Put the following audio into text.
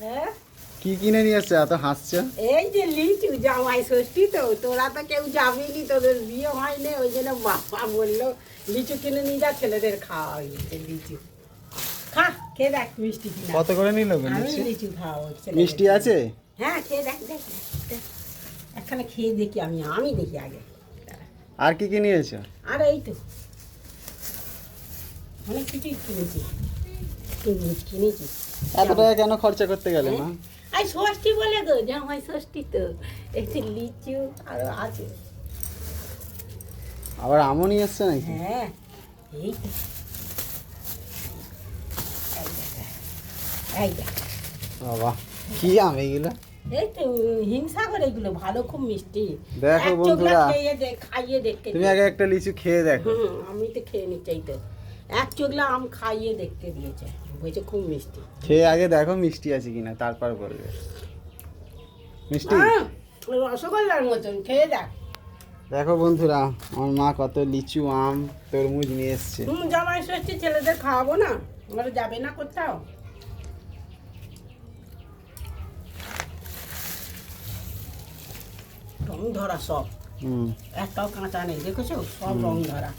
হ্যাঁ কি কিনে নিয়ে এসছে এত হাসছো? এই যে লিচু জামাই ষষ্ঠী তো, তোরা তো কেউ যাবিনি, তোদের বিয়ে হয়নি, ওই জন্য বাবা বললো লিচু কিনে নিয়ে যা, ছেলেদের খাওয়া হয়েছে লিচু। খা, খেয়ে দেখ মিষ্টি কিনা। কত করে নিল গো আমি লিচু? লিচু খাওয়াবো ছেলেদের। মিষ্টি আছে? হ্যাঁ খেয়ে দেখ দেখ দেখ। একখানে খেয়ে দেখি, আমি দেখি আগে। আর কি কি নিয়েছো? আর এই তো অনেক কিছুই কিনেছি, কিনেছি। এত টাকা কেন খরচা করতে গেলে মা? আর ষষ্ঠী বলে গো, জামাই ষষ্ঠী তো, একটু লিচু আরো আছে। আবার আমও নিয়ে এসছে নাকি? হ্যাঁ এই তো, এই দেখ, বাবা কি আম এইগুলো? এই তো হিমসাগর, এগুলো ভালো, খুব মিষ্টি। দেখো এক চোখলা বন্ধুরা, খেয়ে দেখ, খাইয়ে দেখতে তুমি আগে একটা লিচু খেয়ে দেখো। আমি তো খেয়ে নিচ্ছি। এই তো এক চোখলা আম খাইয়ে দেখতে দিয়েছে, বলছে খুব মিষ্টি। খেয়ে আগে দেখো মিষ্টি আছে কিনা, তারপর বলবে। মিষ্টি? রসগোল্লার মতন, খেয়ে দেখ। দেখো বন্ধুরা, আমার মা কত লিচু, আম, তরমুজ নিয়ে এসছে। জামাই ষষ্ঠী ছেলেদের খাওয়াবো না, ওরা যাবে না কোথাও। রং ধরা সব, হুম। একটাও কাঁচা নেই, দেখেছো, সব রং ধরা।